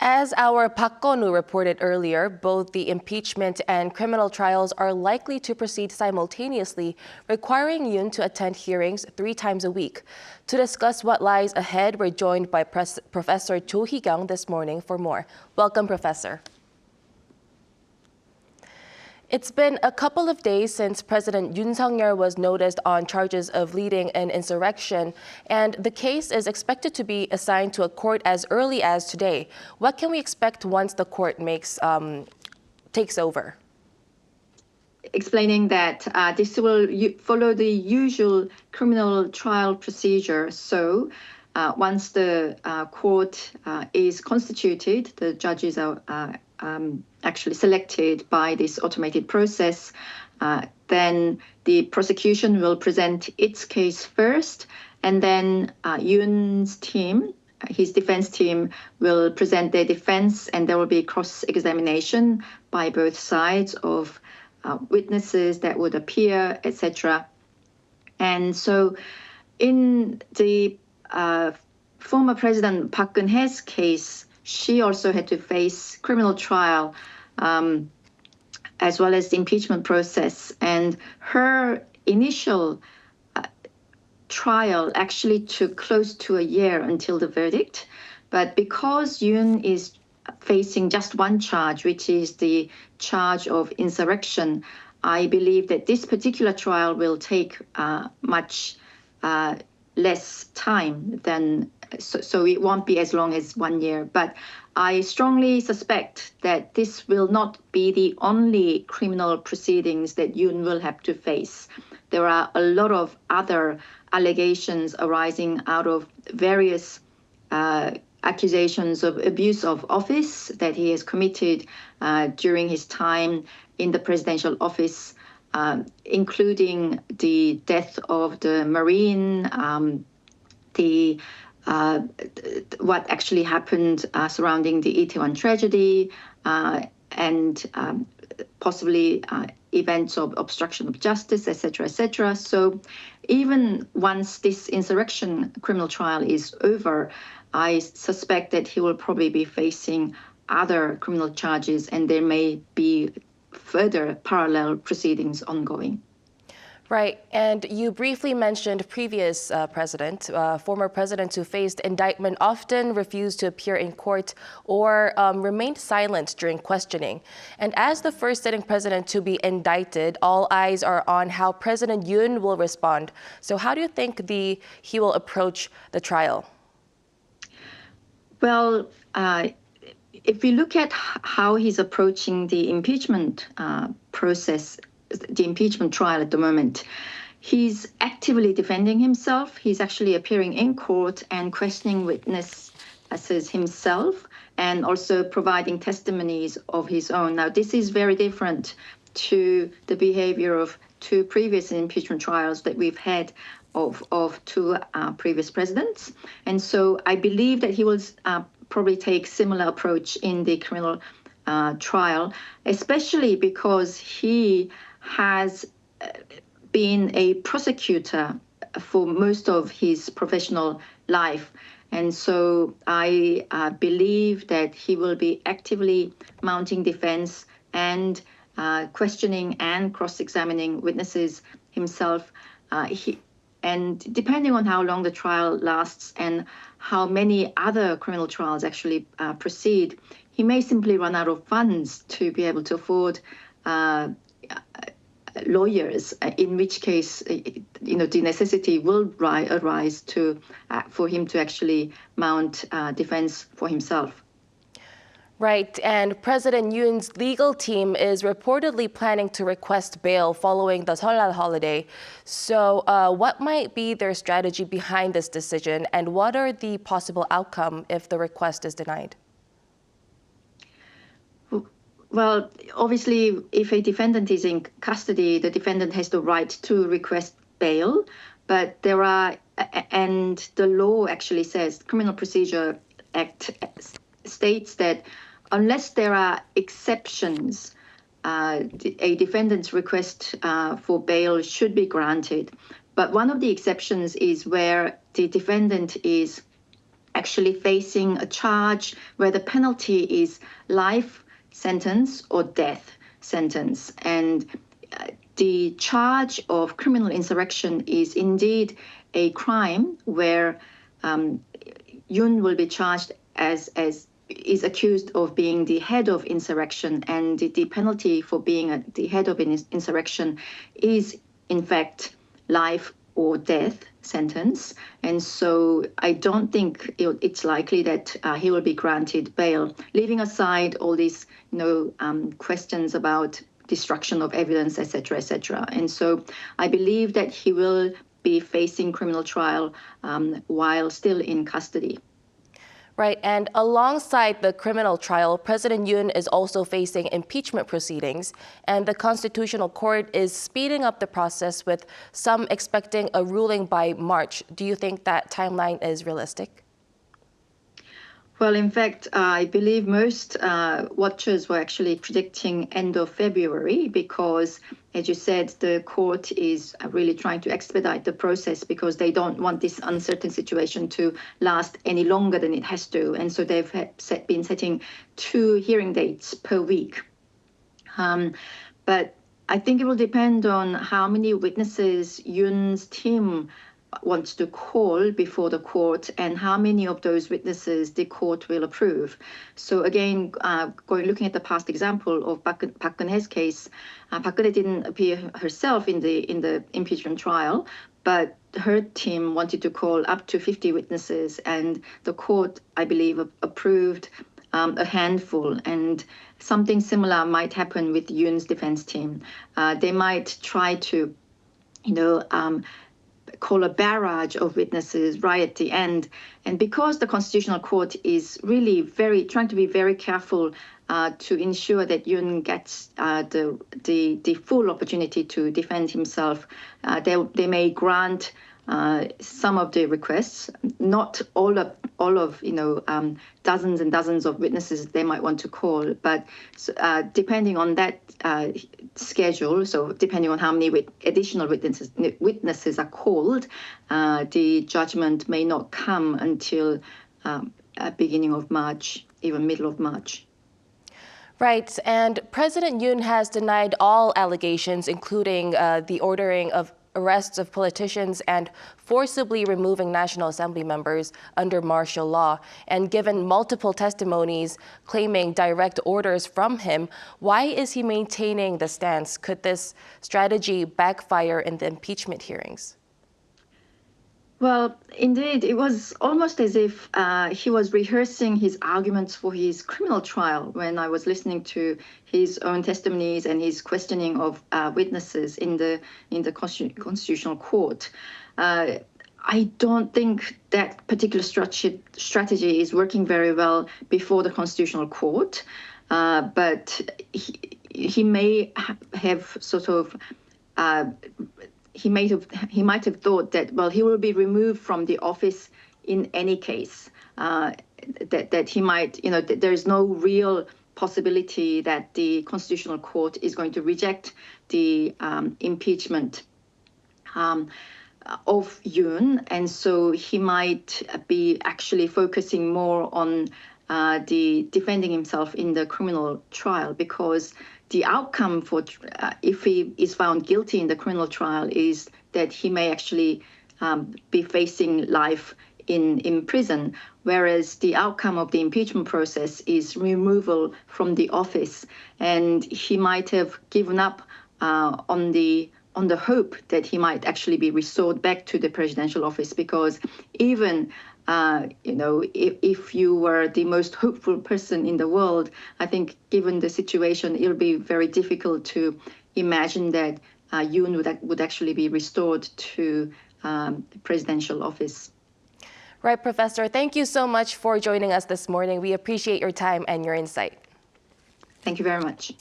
As our Park Kun-woo reported earlier, both the impeachment and criminal trials are likely to proceed simultaneously, requiring Yoon to attend hearings 3 times a week. To discuss what lies ahead, we're joined by Professor Cho Hee-kyung this morning for more. Welcome, Professor. It's been a couple of days since President Yoon Suk Yeol was noticed on charges of leading an insurrection, and the case is expected to be assigned to a court as early as today. What can we expect once the court takes over? Explaining that this will follow the usual criminal trial procedure. So once the court is constituted, the judges are actually selected by this automated process, then the prosecution will present its case first, and then Yoon's team, his defense team, will present their defense, and there will be cross-examination by both sides of witnesses that would appear, etc. And so in the former President Park Kun-hee's case, she also had to face criminal trial as well as the impeachment process. And her initial trial actually took close to a year until the verdict. But because Yoon is facing just one charge, which is the charge of insurrection, I believe that this particular trial will take much less time than, so it won't be as long as 1 year. But I strongly suspect that this will not be the only criminal proceedings that Yoon will have to face. There are a lot of other allegations arising out of various accusations of abuse of office that he has committed during his time in the presidential office, including the death of the Marine, what actually happened surrounding the Itaewon tragedy, and possibly events of obstruction of justice, etc., etc. So even once this insurrection criminal trial is over, I suspect that he will probably be facing other criminal charges, and there may be further parallel proceedings ongoing. Right, and you briefly mentioned previous former presidents who faced indictment often refused to appear in court or remained silent during questioning. And as the first sitting president to be indicted, all eyes are on how President Yoon will respond. So how do you think he will approach the trial? Well, if we look at how he's approaching the impeachment process, the impeachment trial at the moment, he's actively defending himself. He's actually appearing in court and questioning witnesses himself, and also providing testimonies of his own. Now, this is very different to the behavior of 2 previous impeachment trials that we've had of 2 previous presidents. And so I believe that he will probably take similar approach in the criminal trial, especially because he has been a prosecutor for most of his professional life. And so I believe that he will be actively mounting defense and questioning and cross-examining witnesses himself. And depending on how long the trial lasts and how many other criminal trials actually proceed, he may simply run out of funds to be able to afford lawyers, in which case, the necessity will arise for him to actually mount defense for himself. Right, and President Yoon's legal team is reportedly planning to request bail following the Seollal holiday. So what might be their strategy behind this decision, and what are the possible outcomes if the request is denied? Well, obviously, if a defendant is in custody, the defendant has the right to request bail. But and the law actually says, Criminal Procedure Act states that unless there are exceptions, a defendant's request for bail should be granted. But one of the exceptions is where the defendant is actually facing a charge where the penalty is life sentence or death sentence. And the charge of criminal insurrection is indeed a crime where Yoon will be charged as is accused of being the head of insurrection, and the penalty for being the head of an insurrection is in fact life or death sentence. And so I don't think it's likely that he will be granted bail, leaving aside all these questions about destruction of evidence, etc., etc. And so I believe that he will be facing criminal trial while still in custody. Right, and alongside the criminal trial, President Yoon is also facing impeachment proceedings, and the Constitutional Court is speeding up the process, with some expecting a ruling by March. Do you think that timeline is realistic? Well, in fact, I believe most watchers were actually predicting end of February because, as you said, the court is really trying to expedite the process because they don't want this uncertain situation to last any longer than it has to. And so they've been setting 2 hearing dates per week. But I think it will depend on how many witnesses Yoon's team wants to call before the court and how many of those witnesses the court will approve. So again, looking at the past example of Park Kun-hee's case, Park Kun-hee didn't appear herself in the impeachment trial, but her team wanted to call up to 50 witnesses, and the court, I believe, approved a handful. And something similar might happen with Yoon's defense team. They might try to, call a barrage of witnesses right at the end. And because the Constitutional Court is really trying to be very careful to ensure that Yoon gets the full opportunity to defend himself, they may grant some of the requests, not all of dozens and dozens of witnesses they might want to call, but depending on that schedule, so depending on how many additional witnesses are called, the judgment may not come until beginning of March, even middle of March. Right, and President Yoon has denied all allegations, including the ordering of arrests of politicians and forcibly removing National Assembly members under martial law, and given multiple testimonies claiming direct orders from him. Why is he maintaining the stance? Could this strategy backfire in the impeachment hearings? Well, indeed, it was almost as if he was rehearsing his arguments for his criminal trial when I was listening to his own testimonies and his questioning of witnesses in the Constitutional Court. I don't think that particular strategy is working very well before the Constitutional Court, but he may have sort of he might have thought that, well, he will be removed from the office in any case, that he might, that there's no real possibility that the Constitutional Court is going to reject the impeachment of Yoon. And so he might be actually focusing more on the defending himself in the criminal trial, because the outcome for if he is found guilty in the criminal trial is that he may actually be facing life in prison, whereas the outcome of the impeachment process is removal from the office. And he might have given up on the hope that he might actually be restored back to the presidential office, because even if you were the most hopeful person in the world, I think given the situation, it'll be very difficult to imagine that Yoon would actually be restored to the presidential office. Right, Professor. Thank you so much for joining us this morning. We appreciate your time and your insight. Thank you very much.